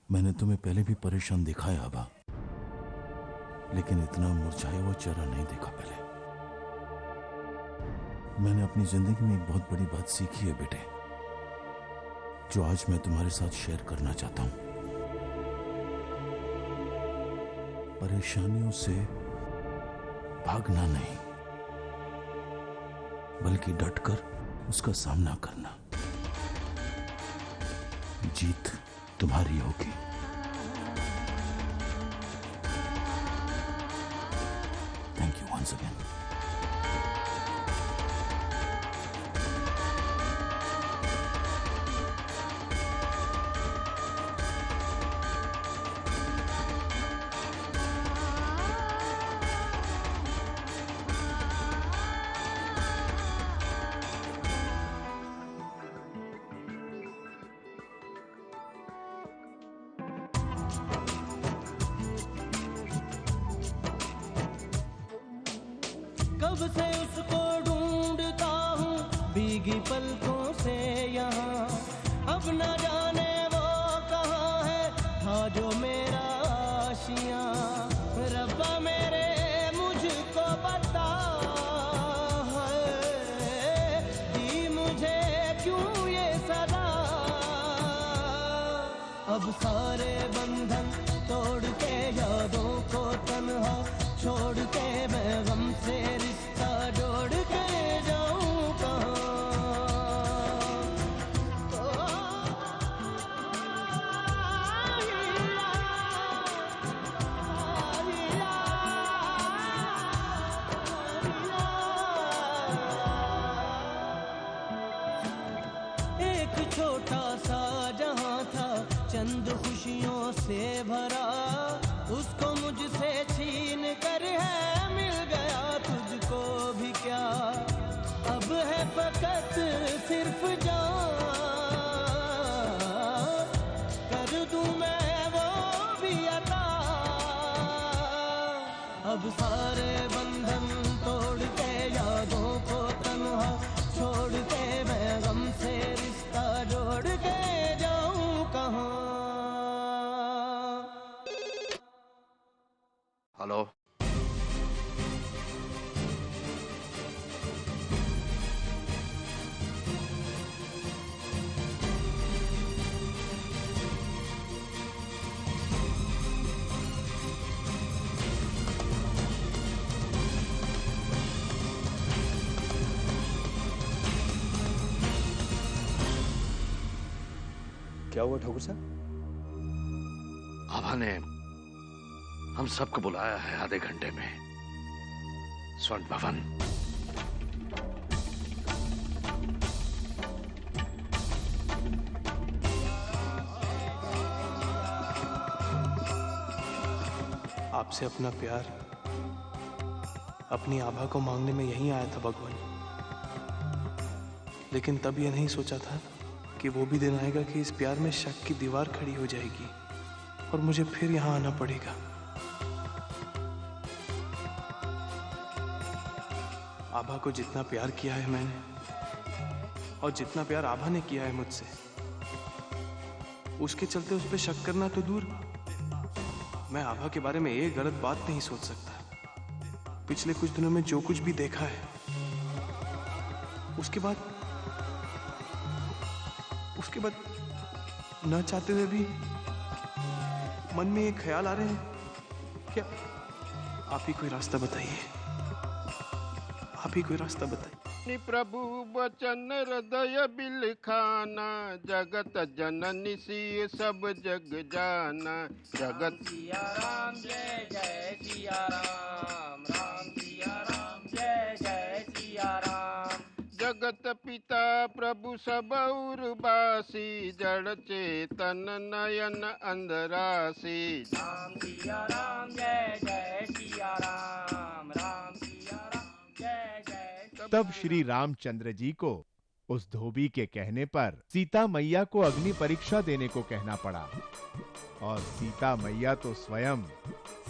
मैंने तुम्हें पहले भी परेशान देखा है आबा, लेकिन इतना मुरझाया हुआ चेहरा नहीं देखा पहले। मैंने अपनी जिंदगी में एक बहुत बड़ी बात सीखी है बेटे, जो आज मैं तुम्हारे साथ शेयर करना चाहता हूं। परेशानियों से भागना नहीं, बल्कि डटकर उसका सामना करना। जीत तुम्हारी होगी। Thank you once again. कब से उसको ढूंढता हूँ भीगी पलकों से यहाँ, अब न जाने वो कहाँ है, था जो मेरा आशियाँ। रब्बा मेरे मुझको बता है, दी मुझे क्यों ये सदा। अब सारे बंधन तोड़ के यादों को तन्हा छोड़ के मैं गम से रिश्ता जोड़ के जाऊं कहाँ। एक छोटा सा जहां था चंद खुशियों से भरा, उसको मुझसे छीन कर है मिल गया तुझको भी क्या। अब है फकत सिर्फ जान, कर दूं मैं वो भी अता। अब सारे बंधन तोड़ के यादों को तन्हा छोड़ के मैं गम से रिश्ता जोड़ के जाऊं कहाँ। हेलो, क्या हुआ ठाकुर साहब? आभा ने हम सबको बुलाया है आधे घंटे में स्वर्ण भवन। आपसे अपना प्यार अपनी आभा को मांगने में यहीं आया था भगवान, लेकिन तब यह नहीं सोचा था कि वो भी दिन आएगा कि इस प्यार में शक की दीवार खड़ी हो जाएगी और मुझे फिर यहां आना पड़ेगा। आभा को जितना प्यार किया है मैंने और जितना प्यार आभा ने किया है मुझसे, उसके चलते उस पर शक करना तो दूर, मैं आभा के बारे में एक गलत बात नहीं सोच सकता। पिछले कुछ दिनों में जो कुछ भी देखा है, उसके बाद न चाहते हुए भी मन में ये ख्याल आ रहे हैं। क्या आप ही कोई रास्ता बताइए, आप ही कोई रास्ता बताइए। प्रभु वचन हृदय बिलखाना, जगत जननी सी सब जग जाना। जगत सिया राम जय जय सिया राम, राम सिया राम जय जय सिया राम। जगत पिता प्रभु सब उर्वासी, जड़ चेतन नयन अंधरासी। राम सिया राम जय जय सिया राम, राम सिया राम जय जय। तब श्री रामचंद्र जी को उस धोबी के कहने पर सीता मैया को अग्नि परीक्षा देने को कहना पड़ा, और सीता मैया तो स्वयं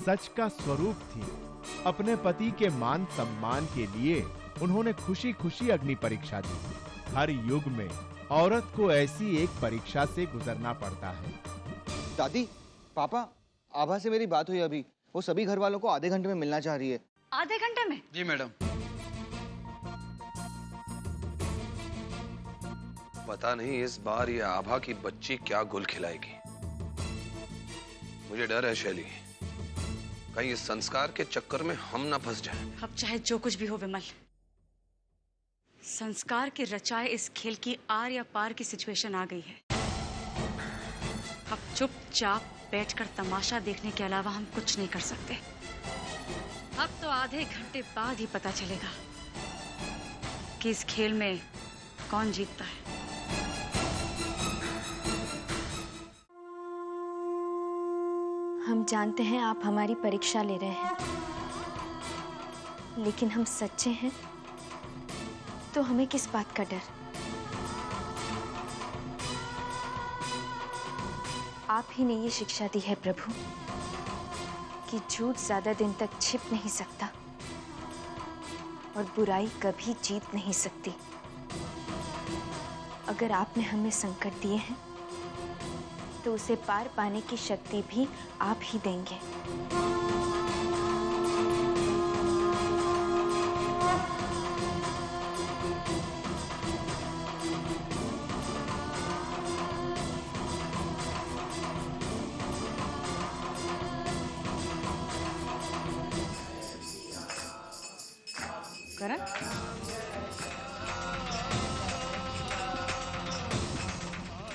सच का स्वरूप थी। अपने पति के मान सम्मान के लिए उन्होंने खुशी खुशी अग्नि परीक्षा दी। हर युग में औरत को ऐसी एक परीक्षा से गुजरना पड़ता है। दादी, पापा, आभा से मेरी बात हुई अभी। वो सभी घर वालों को आधे घंटे में मिलना चाह रही है। आधे घंटे में? जी मैडम। पता नहीं इस बार ये आभा की बच्ची क्या गुल खिलाएगी। मुझे डर है शैली, कहीं इस संस्कार के चक्कर में हम ना फंस जाएं। अब चाहे जो कुछ भी हो विमल, संस्कार के रचाए इस खेल की आर या पार की सिचुएशन आ गई है। अब चुपचाप बैठकर तमाशा देखने के अलावा हम कुछ नहीं कर सकते। अब तो आधे घंटे बाद ही पता चलेगा कि इस खेल में कौन जीतता है। हम जानते हैं आप हमारी परीक्षा ले रहे हैं, लेकिन हम सच्चे हैं तो हमें किस बात का डर? आप ही ने ये शिक्षा दी है प्रभु कि झूठ ज्यादा दिन तक छिप नहीं सकता और बुराई कभी जीत नहीं सकती। अगर आपने हमें संकट दिए हैं तो उसे पार पाने की शक्ति भी आप ही देंगे। करण,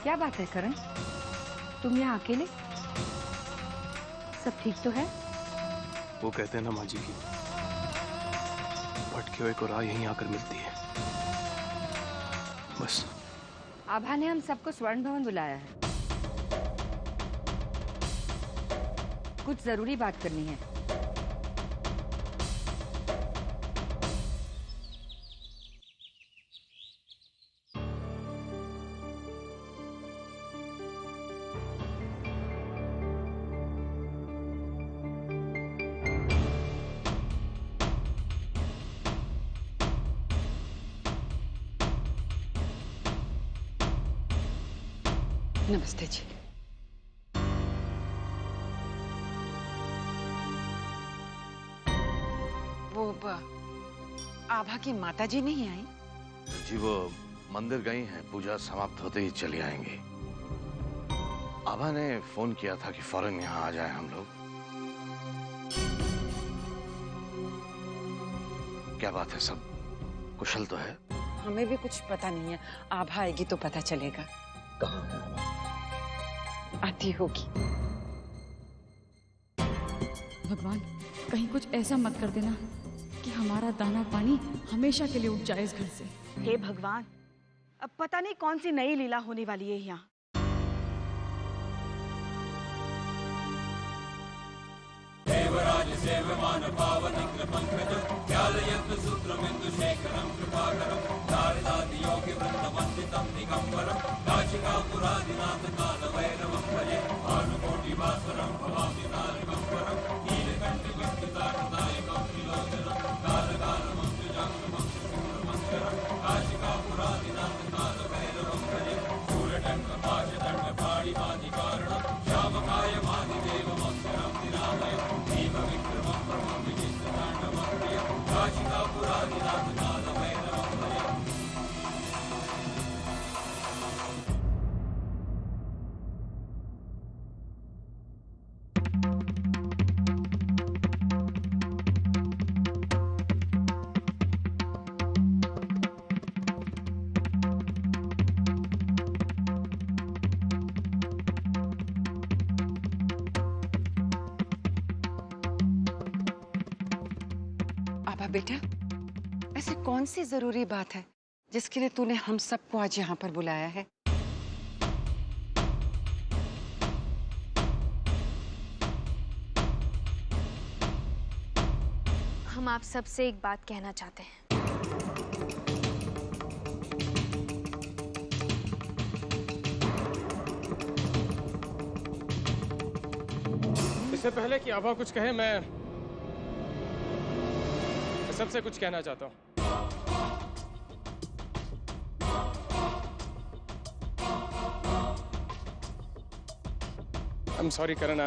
क्या बात है करण? तुम यहाँ अकेले? सब ठीक तो है? वो कहते हैं ना माँ जी की भटके हुए को राह यहीं आकर मिलती है। बस। आभा ने हम सबको स्वर्ण भवन बुलाया है। कुछ जरूरी बात करनी है। नमस्ते जी। वो आभा की माता जी नहीं आई? जी वो मंदिर गई हैं, पूजा समाप्त होते ही चली आएंगी। आभा ने फोन किया था कि फौरन यहाँ आ जाए हम लोग। क्या बात है, सब कुशल तो है? हमें भी कुछ पता नहीं है। आभा आएगी तो पता चलेगा। कहाँ है? आती होगी। भगवान, कहीं कुछ ऐसा मत कर देना कि हमारा दाना पानी हमेशा के लिए उठ जाए इस घर से। हे भगवान, अब पता नहीं कौन सी नई लीला होने वाली है यहाँ। देवराज सेवमान पावनि कृपंकजं ध्यायन्तु सूत्रमिन्दु शेखरं कृपाकरं नारदादि योगि वृन्दवन्दितं दिगम्बरं काशिकापुरादिनाथ कालभैरवं भजे भानुकोटि भास्वरं भवामि नारगम्बरं नीलकण्ठि विष्णुदायकं त्रिलोचनं कालकालमंशुजाक्षमं शूरमंशरं काशिकापुरादिनाथ कालभैरवं भजे शूरटङ्कपाशदण्डपाणिपादिकारणं श्यामकायमादिदेवमक्षरं निरामयं भीमविक्रमं परमं विचित्रताण्डवं प्रियं काशिकापुरादिनाथ कालभैरवं भजे। बेटा, ऐसी कौन सी जरूरी बात है जिसके लिए तूने हम सबको आज यहाँ पर बुलाया है? हम आप सबसे एक बात कहना चाहते हैं। इससे पहले कि आभा कुछ कहे, मैं सबसे कुछ कहना चाहता हूं। I'm sorry Karan,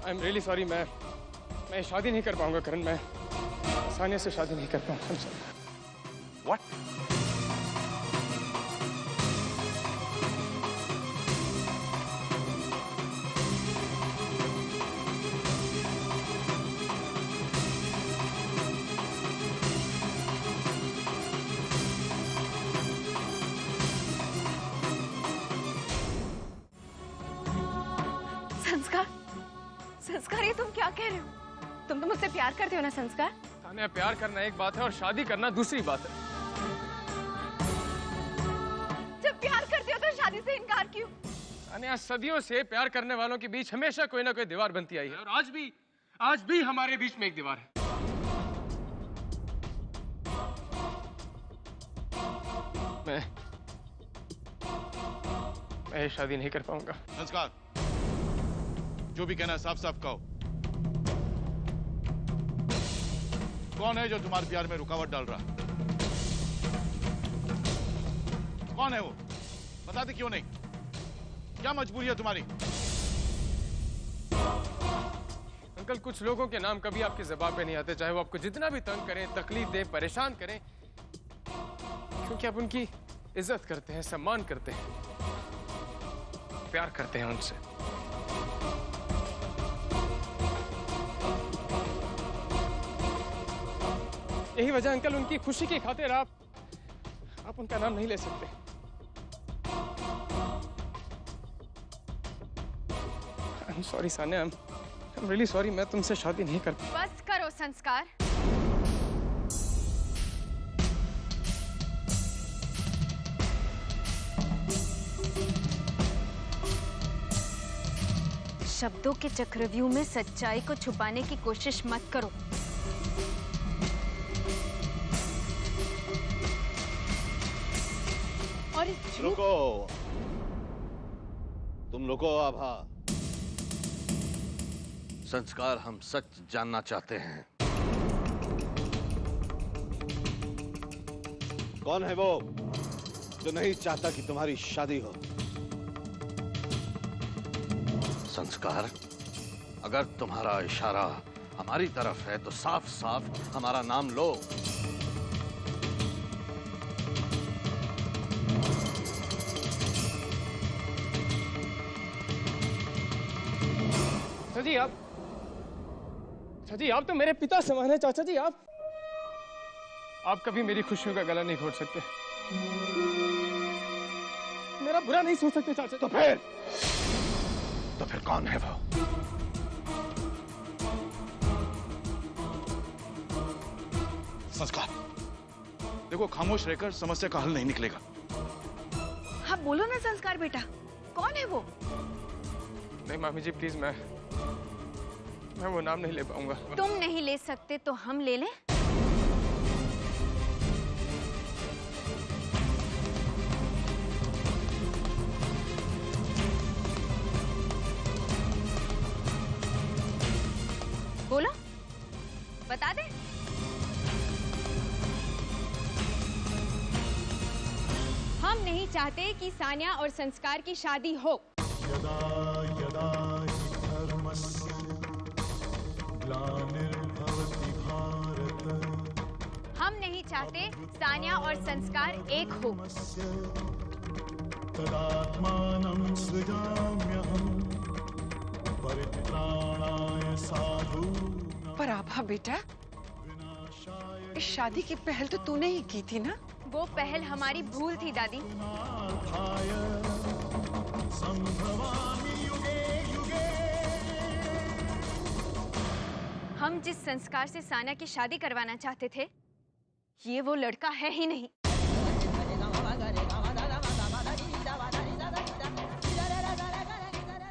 I'm really sorry। मैं शादी नहीं कर पाऊंगा करण, मैं सानिया से शादी नहीं कर पाऊंगा। I'm sorry। What? संस्कार, ये तुम क्या कह रहे हो? तुम तो मुझसे प्यार करते हो ना संस्कार? सानिया, प्यार करना एक बात है और शादी करना दूसरी बात है। जब प्यार करते हो तो शादी से इनकार क्यों? सानिया, सदियों से प्यार करने वालों के बीच हमेशा कोई ना कोई दीवार बनती आई है और आज भी हमारे बीच में एक दीवार है। मैं शादी नहीं कर पाऊंगा। संस्कार, जो भी कहना है साफ साफ कहो। कौन है जो तुम्हारे प्यार में रुकावट डाल रहा? कौन है वो? बताते क्यों नहीं? क्या मजबूरी है तुम्हारी? अंकल, कुछ लोगों के नाम कभी आपकी ज़बान पे नहीं आते, चाहे वो आपको जितना भी तंग करें, तकलीफ दें, परेशान करें, क्योंकि आप उनकी इज्जत करते हैं, सम्मान करते हैं, प्यार करते हैं उनसे। यही वजह अंकल, उनकी खुशी की खातिर आप उनका नाम नहीं ले सकते। I'm sorry Sania, I'm really sorry, मैं तुमसे शादी नहीं कर। बस करो संस्कार। शब्दों के चक्रव्यूह में सच्चाई को छुपाने की कोशिश मत करो। और रुको, तुम रुको आभा। संस्कार, हम सच जानना चाहते हैं। कौन है वो जो नहीं चाहता कि तुम्हारी शादी हो? संस्कार, अगर तुम्हारा इशारा हमारी तरफ है तो साफ साफ हमारा नाम लो। चाचा जी, आप तो मेरे पिता समान हैं। चाचा जी, आप कभी मेरी खुशियों का गला नहीं घोट सकते, मेरा बुरा नहीं सोच सकते चाचा। तो फिर कौन है वो? संस्कार, देखो, खामोश रहकर समस्या का हल नहीं निकलेगा। हाँ बोलो ना संस्कार बेटा, कौन है वो? नहीं मामी जी, प्लीज, मैं वो नाम नहीं ले पाऊंगा। तुम नहीं ले सकते तो हम ले लें? बोलो, बता दे। हम नहीं चाहते कि सानिया और संस्कार की शादी हो। यदा यदा धर्मस्य ग्लानिर्भवति भारत। हम नहीं चाहते सानिया और संस्कार एक हो। तदात्मानं सृजाम्यहं परित्राणाय साधूनां। पर आभा बेटा, इस शादी की पहल तो तूने ही की थी ना? वो पहल हमारी भूल थी दादी। हम जिस संस्कार से सानिया की शादी करवाना चाहते थे, ये वो लड़का है ही नहीं।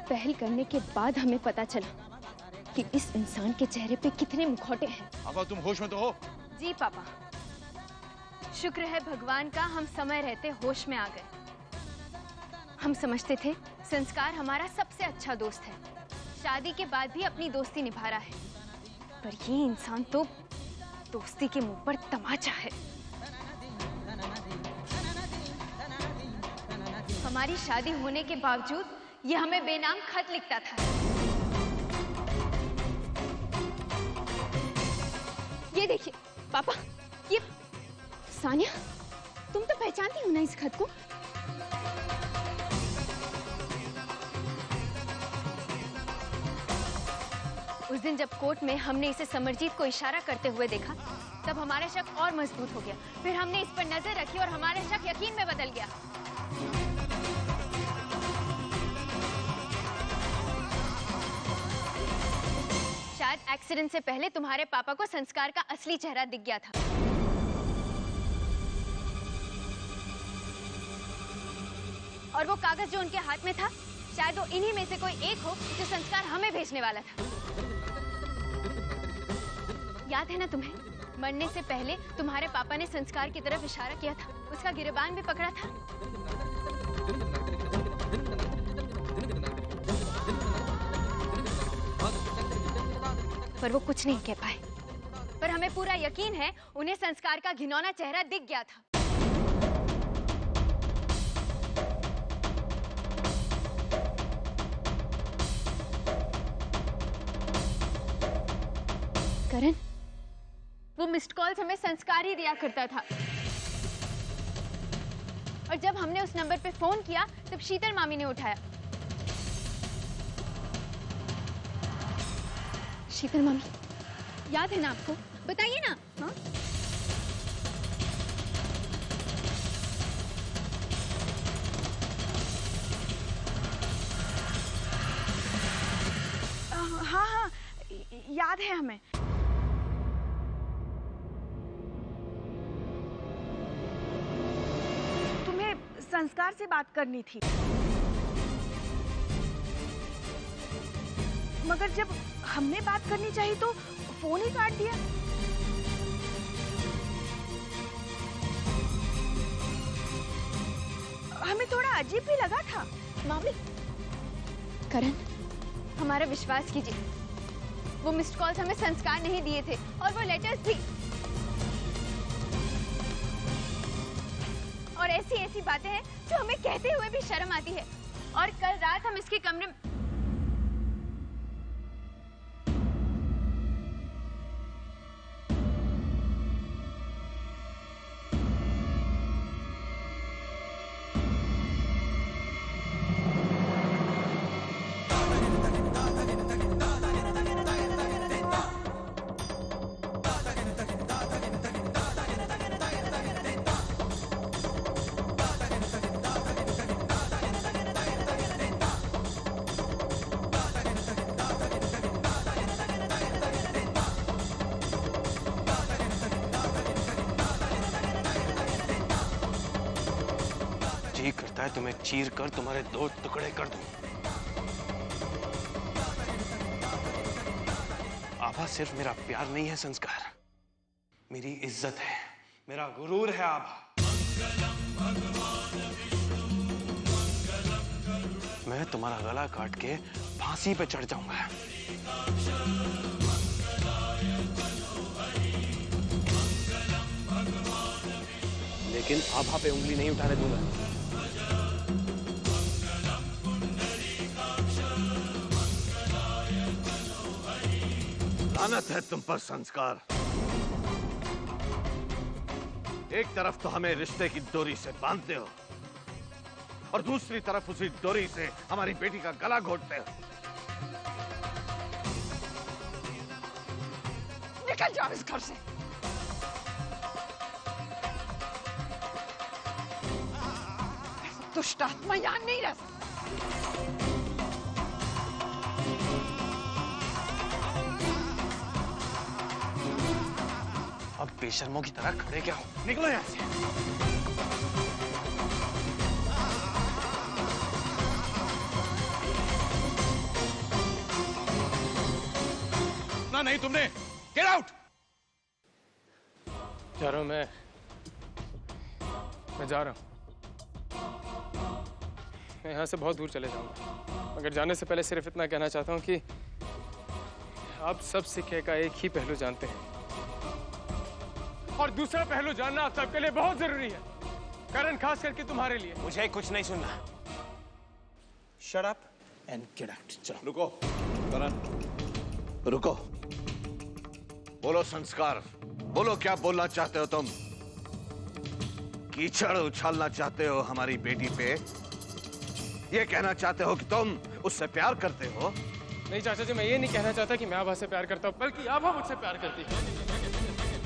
पहल करने के बाद हमें पता चला कि इस इंसान के चेहरे पे कितने मुखौटे हैं। आभा, तुम होश में तो हो? जी पापा, शुक्र है भगवान का, हम समय रहते होश में आ गए। हम समझते थे संस्कार हमारा सबसे अच्छा दोस्त है, शादी के बाद भी अपनी दोस्ती निभा रहा है, पर ये इंसान तो दोस्ती के मुंह पर तमाचा है। हमारी शादी होने के बावजूद ये हमें बेनाम खत लिखता था। ये देखिए पापा, ये सानिया, तुम तो पहचानती हो ना इस खत को? उस दिन जब कोर्ट में हमने इसे समरजीत को इशारा करते हुए देखा, तब हमारा शक और मजबूत हो गया। फिर हमने इस पर नजर रखी और हमारा शक यकीन में बदल गया। शायद एक्सीडेंट से पहले तुम्हारे पापा को संस्कार का असली चेहरा दिख गया था। और वो कागज जो उनके हाथ में था, शायद वो इन्हीं में से कोई एक हो जो संस्कार हमें भेजने वाला था। याद है ना तुम्हें, मरने से पहले तुम्हारे पापा ने संस्कार की तरफ इशारा किया था, उसका गिरबान भी पकड़ा था। पर वो कुछ नहीं कह पाए। पर हमें पूरा यकीन है उन्हें संस्कार का घिनौना चेहरा दिख गया था। करण, वो मिस्ड कॉल्स हमें संस्कार ही दिया करता था। और जब हमने उस नंबर पे फोन किया, तब शीतल मामी ने उठाया। शीतल मामी, याद है ना आपको? बताइए ना। हाँ हाँ, याद है हमें। संस्कार से बात करनी थी, मगर जब हमने बात करनी चाहिए तो फोन ही काट दिया। हमें थोड़ा अजीब भी लगा था। मामी, करण, हमारा विश्वास कीजिए, वो मिस्ड कॉल्स हमें संस्कार नहीं दिए थे, और वो लेटर्स भी। और ऐसी बातें हैं जो हमें कहते हुए भी शर्म आती है। और कल रात हम इसके कमरे में जी करता है तुम्हें चीर कर तुम्हारे 2 टुकड़े कर दूं। आभा सिर्फ मेरा प्यार नहीं है संस्कार, मेरी इज्जत है, मेरा गुरूर है आभा। मैं तुम्हारा गला काट के फांसी पे चढ़ जाऊंगा। लेकिन आभा पे उंगली नहीं उठाने दूंगा। लानत है तुम पर संस्कार। एक तरफ तो हमें रिश्ते की डोरी से बांधते हो और दूसरी तरफ उसी डोरी से हमारी बेटी का गला घोटते हो। निकल जाओ इस घर से। दुष्ट आत्मा यहां नहीं रह सकती। अब बेशर्मों की तरह खड़े क्या हो? निकलो यहां से। ना नहीं तुमने। Get out. जा रहा हूं मैं जा रहा हूं। मैं यहां से बहुत दूर चले जाऊंगा, मगर जाने से पहले सिर्फ इतना कहना चाहता हूं कि आप सब सिक्के का एक ही पहलू जानते हैं, और दूसरा पहलू जानना आप सबके लिए बहुत जरूरी है। करण, खास करके तुम्हारे लिए। मुझे कुछ नहीं सुनना। Shut up. and get out. चलो। रुको करण, रुको। बोलो संस्कार, बोलो क्या बोलना चाहते हो तुम? कीचड़ उछालना चाहते हो हमारी बेटी पे? ये कहना चाहते हो कि तुम उससे प्यार करते हो? नहीं चाचा जी, मैं ये नहीं कहना चाहता कि मैं आभा से प्यार करता हूँ, बल्कि आभा मुझसे प्यार करती है।